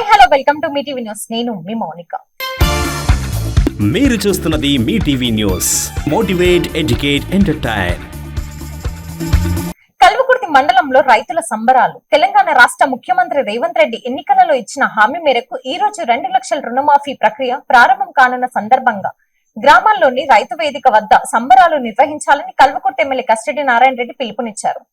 Hello welcome to Mee TV news. నేను మీ మౌనిక. మీరు చూస్తున్నది Mee TV news. Motivate, educate, entertain. Kalwakurthy మండలంలో రైతుల సంబరాలు. తెలంగాణ రాష్ట్ర ముఖ్యమంత్రి రేవంత్ రెడ్డి ఎన్నికలలో ఇచ్చిన హామీ మేరకు ఈ రోజు 2 లక్షల రుణమాఫీ ప్రక్రియ ప్రారంభం కానున్న సందర్భంగా గ్రామాల్లోని రైతు వేదిక వద్ద సంబరాలు నిర్వహించాలని కల్వకుర్తి ఎమ్మెల్యే కస్టడీ నారాయణ రెడ్డి పిలుపునిచ్చారు.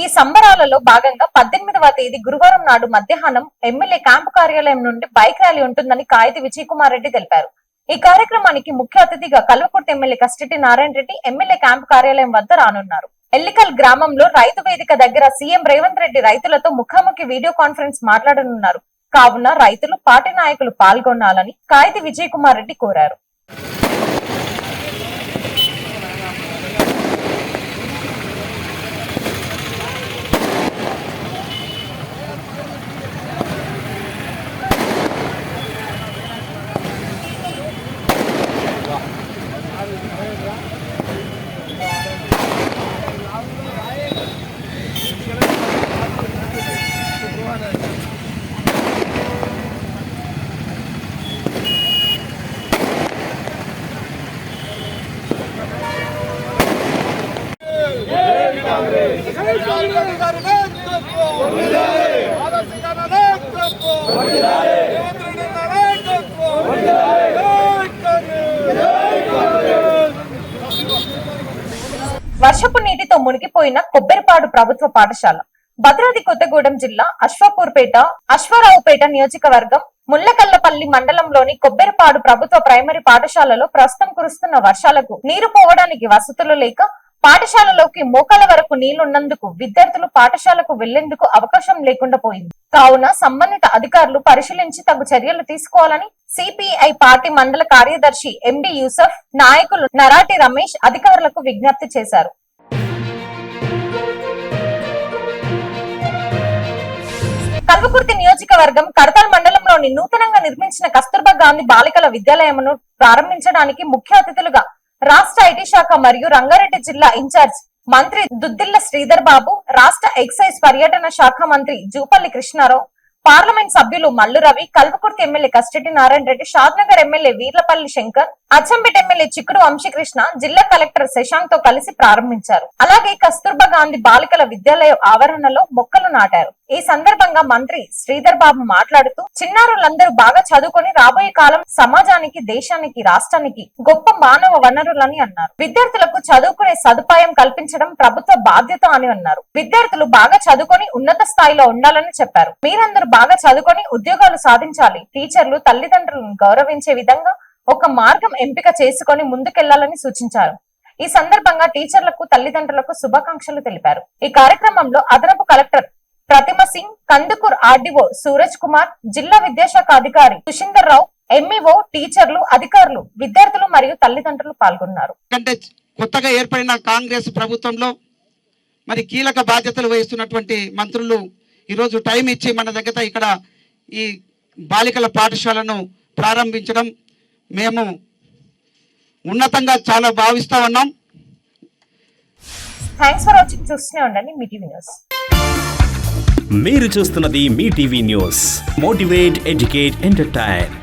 ఈ సంబరాలలో భాగంగా 18వ తేదీ గురువారం నాడు మధ్యాహ్నం ఎమ్మెల్యే క్యాంపు కార్యాలయం నుండి బైక్ ర్యాలీ ఉంటుందని కాయిది విజయ్ కుమార్ రెడ్డి తెలిపారు. ఈ కార్యక్రమానికి ముఖ్య అతిథిగా Kalwakurthy MLA custody Narayana Reddy MLA camp కార్యాలయం వద్ద రానున్నారు. ఎల్లికల్ గ్రామంలో రైతు వేదిక దగ్గర సీఎం రేవంత్ రెడ్డి రైతులతో ముఖాముఖి వీడియో కాన్ఫరెన్స్ మాట్లాడనున్నారు. కావున రైతులు, పార్టీ నాయకులు పాల్గొనాలని కాయిది విజయ్ కుమార్ రెడ్డి కోరారు. వర్షపు నీటితో మునిగిపోయిన కొబ్బరిపాడు ప్రభుత్వ పాఠశాల. భద్రాద్రి కొత్తగూడెం జిల్లా అశ్వారావుపేట నియోజకవర్గం ముల్లకల్లపల్లి మండలంలోని కొబ్బరిపాడు ప్రభుత్వ ప్రైమరీ పాఠశాలలో ప్రస్తుతం కురుస్తున్న వర్షాలకు నీరు పోవడానికి వసతులు లేక పాఠశాలలోకి మోకాల వరకు నీళ్లున్నందుకు విద్యార్థులు పాఠశాలకు వెళ్లేందుకు అవకాశం లేకుండా పోయింది. కావున సంబంధిత అధికారులు పరిశీలించి తగు చర్యలు తీసుకోవాలని సిపిఐ పార్టీ మండల కార్యదర్శి ఎండి యూసఫ్, నాయకులు నరాటి రమేష్ అధికారులకు విజ్ఞప్తి చేశారు. కల్వకుర్తి నియోజకవర్గం కడతాల్ మండలంలోని నూతనంగా నిర్మించిన కస్తూర్బా గాంధీ బాలికల విద్యాలయమును ప్రారంభించడానికి ముఖ్య అతిథులుగా రాష్ట్ర ఐటీ శాఖ మరియు రంగారెడ్డి జిల్లా ఇన్ఛార్జ్ మంత్రి దుద్దిల్ల శ్రీధర్ బాబు, రాష్ట్ర ఎక్సైజ్ పర్యటన శాఖ మంత్రి జూపల్లి కృష్ణారావు, పార్లమెంట్ సభ్యులు Mallu Ravi, Kalwakurthy MLA custody Narayana Reddy, Shadnagar MLA Veerlapalli Shankar, Achampet MLA చిక్కుడు వంశీకృష్ణ, జిల్లా కలెక్టర్ శశాంక్ తో కలిసి ప్రారంభించారు. అలాగే కస్తూర్బా గాంధీ బాలికల విద్యాలయ ఆవరణలో మొక్కలు నాటారు. ఈ సందర్భంగా మంత్రి శ్రీధర్ బాబు మాట్లాడుతూ, చిన్నారులందరూ బాగా చదువుకొని రాబోయే కాలం సమాజానికి, దేశానికి, రాష్ట్రానికి గొప్ప మానవ వనరులని అన్నారు. విద్యార్థులకు చదువుకునే సదుపాయం కల్పించడం ప్రభుత్వ బాధ్యత అని అన్నారు. విద్యార్థులు బాగా చదువుకొని ఉన్నత స్థాయిలో ఉండాలని చెప్పారు. మీరందరూ బాగా చదువుకొని ఉద్యోగాలు సాధించాలి. టీచర్లు తల్లిదండ్రులను గౌరవించే విధంగా ఒక మార్గం ఎంపిక చేసుకొని ముందుకెళ్లాలని సూచించారు. ఈ సందర్భంగా టీచర్లకు, తల్లిదండ్రులకు శుభాకాంక్షలు తెలిపారు. ఈ కార్యక్రమంలో అదనపు కలెక్టర్ ప్రతిమ సింగ్, కందుకూర్ ఆర్డీఓ సూరజ్ కుమార్, జిల్లా విద్యాశాఖ అధికారి సుశీందర్ రావు, ఎంఈఓ, టీచర్లు, అధికారులు, విద్యార్థులు మరియు తల్లిదండ్రులు పాల్గొన్నారు. కొత్తగా ఏర్పడిన కాంగ్రెస్ ప్రభుత్వంలో మరి కీలక బాధ్యతలు వహిస్తున్నటువంటి మంత్రులు ఈరోజు టైం ఇచ్చి మన దగ్గర ఇక్కడ ఈ బాలికల పాఠశాలను ప్రారంభించడం మేము ఉన్నతంగా చాలా భావిస్తా ఉన్నాం. Thanks for watching. చూస్తూనే ఉండండి మీ టీవీ న్యూస్. మీరు చూస్తున్నది Mee TV news. Motivate, educate, entertain.